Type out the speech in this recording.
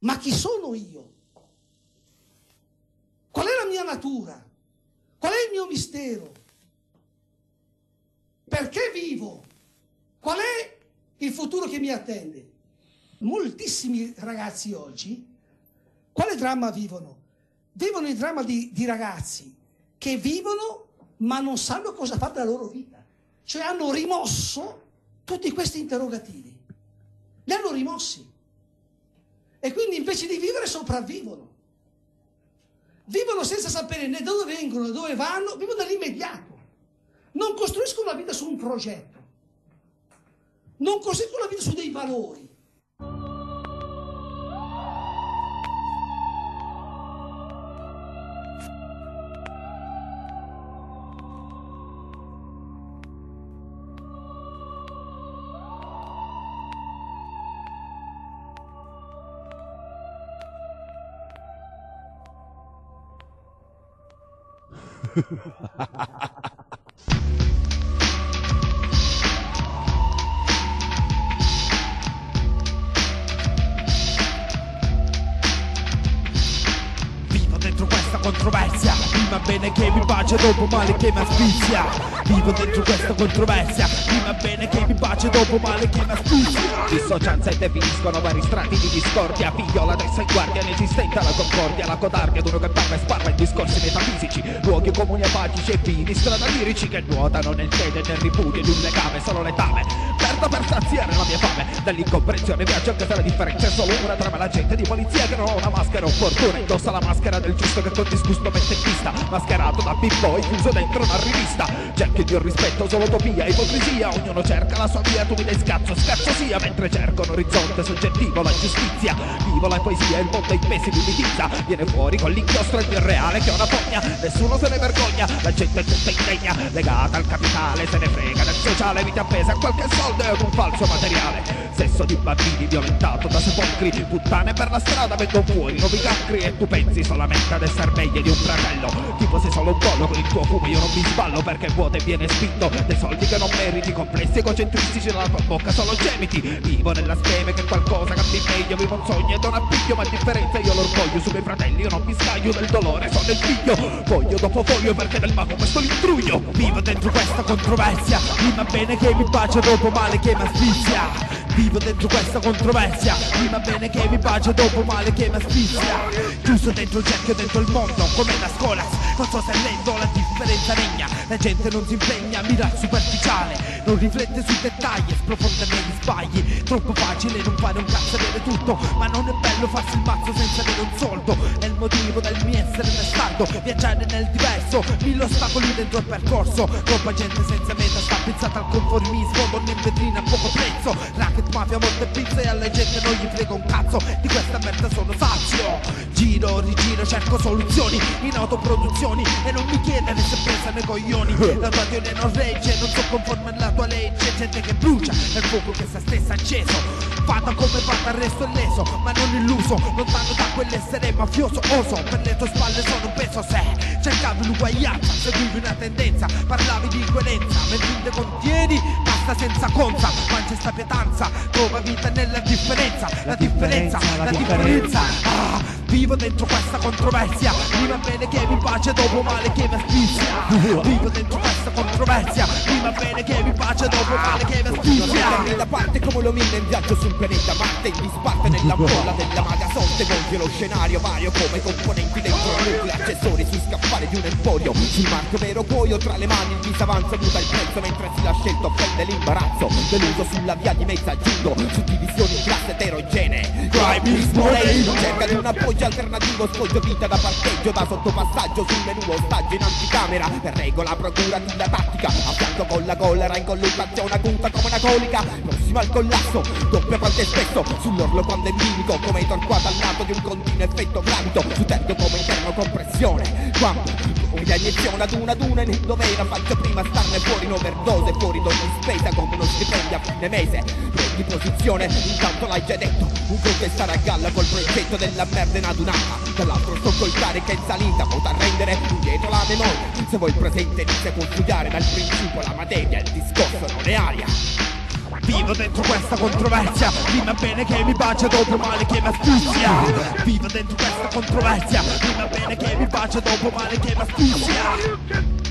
Ma chi sono io? Qual è la mia natura? Qual è il mio mistero? Perché vivo? Qual è il futuro che mi attende? Moltissimi ragazzi oggi, quale dramma vivono? Vivono il dramma di ragazzi che vivono ma non sanno cosa fare della loro vita. Cioè hanno rimosso tutti questi interrogativi. Li hanno rimossi. E quindi invece di vivere sopravvivono. Vivono senza sapere né da dove vengono né dove vanno, vivono nell'immediato. Non costruiscono la vita su un progetto. Non costruiscono la vita su dei valori. Vivo dentro questa controversia, prima bene che mi bacia, dopo male che mi asfissia. Vivo dentro questa controversia, prima bene che mi bacia, dopo male che mi asfissia. Dissocianza e definiscono vari strati di discordia. Figlio la testa in guardia, inesistente la concordia. La codardia d'uno che parla e sparla in discorsi metafisici. Luoghi comuni apatici e fini, strada lirici che nuotano nel fede e nel ripudio di un legame, solo letame. Perdo per saziare la mia fame, dall'incomprensione viaggio anche se la differenza è solo una. Trama la gente di polizia che non ha una maschera opportuna. Indossa la maschera del giusto che con disgusto mette in pista. Mascherato da big boy chiuso dentro una rivista. Cerchio di un rispetto, solo utopia, ipocrisia. Ognuno cerca la sua via, tu mi dai scazzo sia. Mentre cerco un orizzonte soggettivo, la giustizia. Vivo la poesia, il mondo ai pesi di mitizza. Viene fuori con l'inchiostro il mio reale che è una fogna. Nessuno se ne vergogna, la gente è tutta indegna. Legata al capitale, se ne frega del sociale. Vita appesa a qualche soldo e ad un falso materiale. Sesso di bambini violentato da sepolcri. Puttane per la strada, vengono fuori nuovi cancri. E tu pensi solamente ad essere meglio di un fratello. Tipo sei solo un pollo con il tuo fumo, io non mi sballo perché vuoto e viene spinto. Dei soldi che non meriti, complessi egocentristici, nella tua bocca solo gemiti. Vivo nella scheme che qualcosa cambi meglio. Vivo un sogno e do un appiglio, ma a differenza io l'orgoglio sui miei fratelli. Io non mi scaglio del dolore, sono il figlio. Foglio dopo foglio perché nel mago questo l'intruglio. Vivo dentro questa controversia, prima bene che mi bacia, dopo male che mi asfissia. Vivo dentro questa controversia, prima bene che mi bacia, dopo male che mi asfissia. Chiuso dentro il cerchio, dentro il mondo, come da scuola. Non so se rendo, la differenza regna. La gente non si impegna a mirare superficiale, non riflette sui dettagli e sprofonda negli sbagli. Troppo facile non fare un cazzo, avere tutto, ma non è bello farsi il mazzo senza avere un soldo. È il motivo del mio essere testardo, viaggiare nel diverso, mille ostacoli dentro il percorso. Troppa gente senza meta sta pensata al conformismo, donne in vetrina a poco prezzo. Racket, mafia, molte pizze e alla gente non gli frega un cazzo. Di questa merda sono sazio. Giro, rigiro, cerco soluzioni in autoproduzioni e non mi chiedere se presa nei coglioni. La ragione non regge, non sono conforme alla tua legge. Gente che brucia nel fuoco che sta stessa acceso. Fatta come fatta, il resto è leso, ma non illuso. Lontano da quell'essere mafioso, oso. Per le tue spalle sono un peso se cercavi l'uguaglianza, seguivi una tendenza, parlavi di coerenza. Mentre te contieni, basta senza conza. Mangia sta pietanza, trova vita nella differenza. La differenza, la differenza. Vivo dentro questa controversia, prima bene che mi pace, dopo male che mi asfissia. Vivo dentro questa controversia, prima bene che mi pace, dopo male che mi asfissia. Da parte come lo mille in viaggio sul pianeta Marte, in disparte nell'ampolla della maga sorte. Volge lo scenario vario come componenti dentro un nucleo, accessori sui scaffali di un emporio. Sul marchio vero cuoio, tra le mani il disavanzo muta il prezzo, mentre si l'ha scelto offende l'imbarazzo. Deluso sulla via di mezzo aggiungo, suddivisioni in classe eterogenee. Crime is money, cerca di un appoggio alternativo, sfoggio vita da parcheggio, da sottopassaggio sul menù, ostaggio in anticamera. Per regola procurativa tattica, a fianco con la collera, in colluttazione acuta come una colica. Prossimo al collasso, doppio quanto è spesso, sull'orlo quando è mimico, come torquato al lato di un continuo effetto gravito. Su terzo come interno compressione, quando la iniezione ad una in endovena. Faccio prima starne fuori in overdose, fuori d'ogni spesa come uno stipendio a fine mese. Prendi posizione, intanto l'hai già detto, un conto è stare a galla col progetto della merda in adunata. Dall'altro sto col carica in salita, potrà rendere indietro la memoria. Se vuoi il presente inizia a confugiare dal principio la materia, il discorso non è aria. Vivo dentro questa controversia, rima bene che mi bacia dopo male che mi asfissia. Vivo dentro questa controversia, rima bene che mi bacia dopo male che mi asfissia.